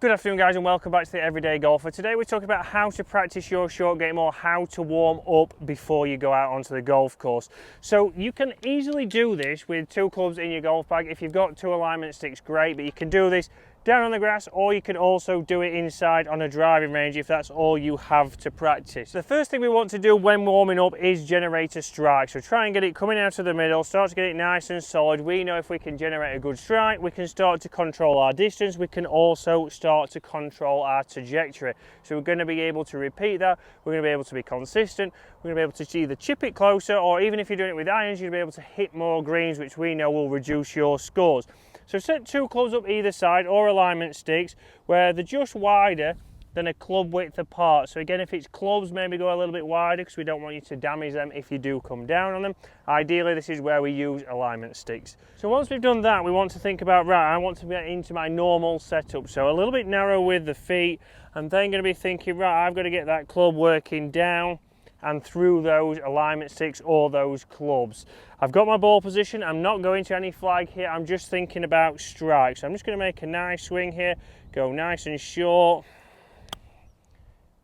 Good afternoon guys and welcome back to the Everyday Golfer. Today we're talking about how to practice your short game or how to warm up before you go out onto the golf course. So you can easily do this with two clubs in your golf bag. If you've got two alignment sticks, great, but you can do this down on the grass or you can also do it inside on a driving range if that's all you have to practice. The first thing we want to do when warming up is generate a strike. So try and get it coming out of the middle, start to get it nice and solid. We know if we can generate a good strike, we can start to control our distance. We can also start to control our trajectory. So we're going to be able to repeat that. We're going to be able to be consistent. We're going to be able to either chip it closer, or even if you're doing it with irons, you'll be able to hit more greens, which we know will reduce your scores. So set two clubs up either side or alignment sticks where they're just wider than a club width apart. So again, if it's clubs, maybe go a little bit wider because we don't want you to damage them if you do come down on them. Ideally, this is where we use alignment sticks. So once we've done that, we want to think about, right, I want to get into my normal setup. So a little bit narrow with the feet. I'm then going to be thinking, right, I've got to get that club working down and through those alignment sticks or those clubs. I've got my ball position, I'm not going to any flag here, I'm just thinking about strikes. So I'm just going to make a nice swing here, go nice and short.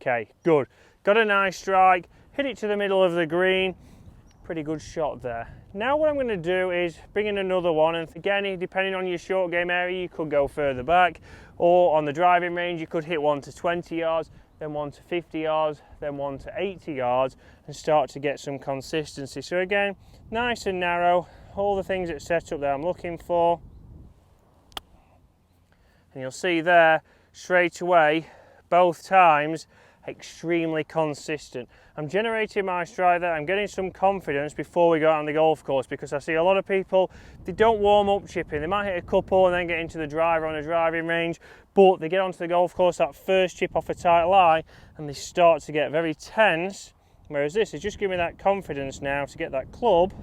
Okay, good. Got a nice strike, hit it to the middle of the green, pretty good shot there. Now what I'm going to do is bring in another one, and again, depending on your short game area, you could go further back, or on the driving range, you could hit one to 20 yards, then one to 50 yards, then one to 80 yards, and start to get some consistency. So again, nice and narrow, all the things that set up there I'm looking for. And you'll see there, straight away, both times, extremely consistent. I'm generating my strike there, I'm getting some confidence before we go out on the golf course, because I see a lot of people, they don't warm up chipping. They might hit a couple and then get into the driver on a driving range, but they get onto the golf course, that first chip off a tight lie, and they start to get very tense, whereas this is just giving me that confidence now to get that club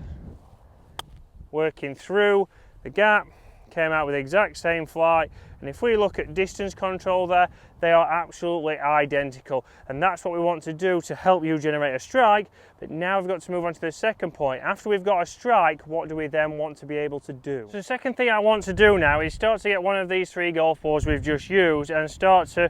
working through the gap, came out with the exact same flight. And if we look at distance control there, they are absolutely identical. And that's what we want to do to help you generate a strike. But now we've got to move on to the second point. After we've got a strike, what do we then want to be able to do? So the second thing I want to do now is start to get one of these three golf balls we've just used and start to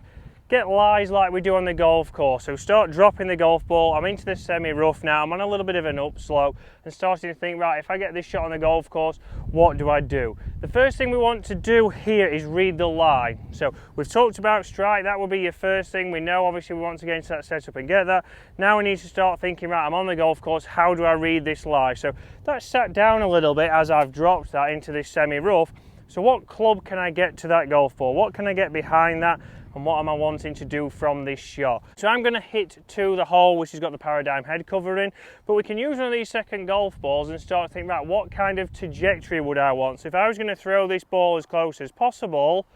get lies like we do on the golf course. So start dropping the golf ball. I'm into the semi-rough now. I'm on a little bit of an upslope and starting to think, right, if I get this shot on the golf course, what do I do? The first thing we want to do here is read the lie. So we've talked about strike. That will be your first thing. We know obviously we want to get into that setup and get that. Now we need to start thinking, right, I'm on the golf course. How do I read this lie? So that's sat down a little bit as I've dropped that into this semi-rough. So what club can I get to that golf ball? What can I get behind that? And what am I wanting to do from this shot? So I'm going to hit to the hole which has got the Paradigm head cover in, but we can use one of these second golf balls and start thinking about what kind of trajectory would I want. So if I was going to throw this ball as close as possible,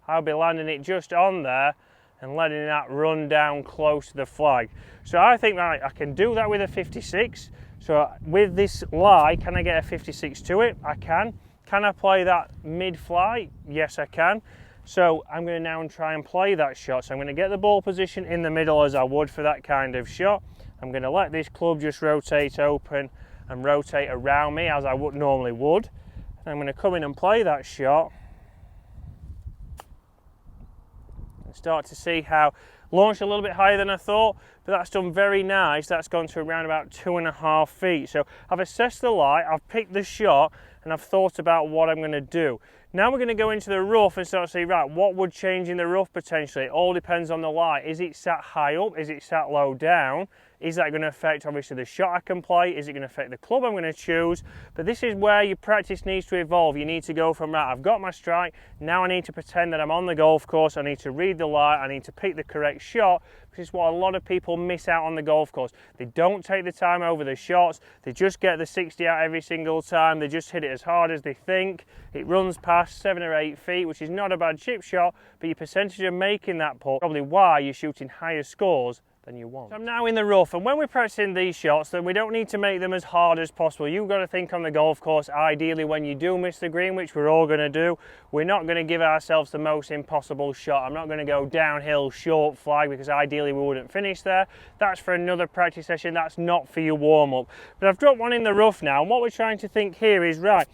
I'll be landing it just on there and letting that run down close to the flag. So I think that I can do that with a 56. So with this lie, can I get a 56 to it? I can. Can I play that mid-flight? Yes, I can. So I'm going to now try and play that shot. So I'm going to get the ball position in the middle as I would for that kind of shot. I'm going to let this club just rotate open and rotate around me as I would normally would. And I'm going to come in and play that shot. And start to see how launched a little bit higher than I thought, but that's done very nice. That's gone to around about 2.5 feet. So I've assessed the lie, I've picked the shot, and I've thought about what I'm going to do. Now we're going to go into the rough and start to see, right, what would change in the rough potentially? It all depends on the lie. Is it sat high up? Is it sat low down? Is that going to affect, obviously, the shot I can play? Is it going to affect the club I'm going to choose? But this is where your practice needs to evolve. You need to go from, right, I've got my strike, now I need to pretend that I'm on the golf course, I need to read the lie, I need to pick the correct shot, which is what a lot of people miss out on the golf course. They don't take the time over the shots, they just get the 60 out every single time, they just hit it as hard as they think, it runs past 7 or 8 feet, which is not a bad chip shot, but your percentage of making that putt, probably why you're shooting higher scores than you want. So I'm now in the rough, and when we're practicing these shots, then we don't need to make them as hard as possible. You've got to think on the golf course, ideally when you do miss the green, which we're all going to do, we're not going to give ourselves the most impossible shot. I'm not going to go downhill short flag because ideally we wouldn't finish there. That's for another practice session, that's not for your warm-up. But I've dropped one in the rough now, and what we're trying to think here is, right,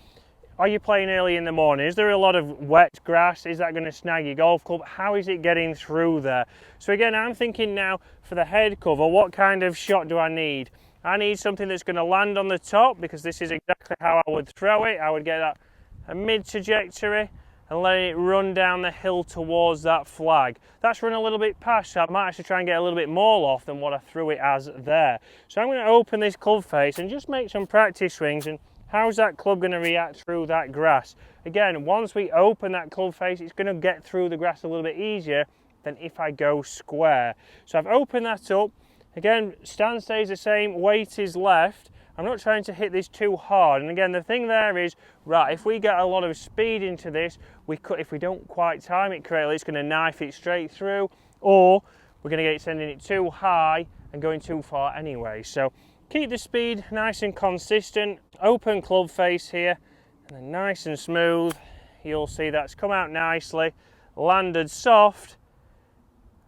Are you playing early in the morning? Is there a lot of wet grass? Is that going to snag your golf club? How is it getting through there? So again, I'm thinking now for the head cover, what kind of shot do I need? I need something that's going to land on the top, because this is exactly how I would throw it. I would get that a mid trajectory and let it run down the hill towards that flag. That's run a little bit past, so I might actually try and get a little bit more loft than what I threw it as there. So I'm going to open this club face and just make some practice swings, and how's that club going to react through that grass? Again, once we open that club face, it's going to get through the grass a little bit easier than if I go square. So I've opened that up. Again, stand stays the same, weight is left. I'm not trying to hit this too hard, and again the thing there is, right, if we get a lot of speed into this, we could, if we don't quite time it correctly, it's going to knife it straight through, or we're going to get it sending it too high and going too far anyway. So keep the speed nice and consistent, open club face here, and then nice and smooth. You'll see that's come out nicely, landed soft,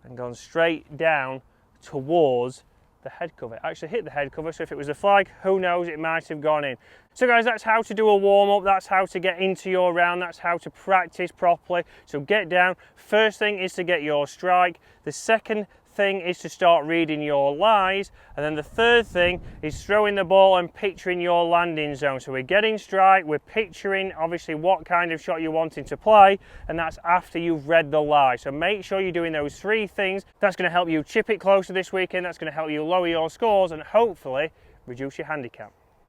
and gone straight down towards the head cover. Actually hit the head cover, so if it was a flag, who knows, it might have gone in. So guys, that's how to do a warm-up, that's how to get into your round, that's how to practice properly. So get down. First thing is to get your strike. The second thing is to start reading your lies, and then the third thing is throwing the ball and picturing your landing zone. So we're getting strike, we're picturing obviously what kind of shot you're wanting to play, and that's after you've read the lie. So make sure you're doing those three things. That's going to help you chip it closer this weekend, that's going to help you lower your scores and hopefully reduce your handicap.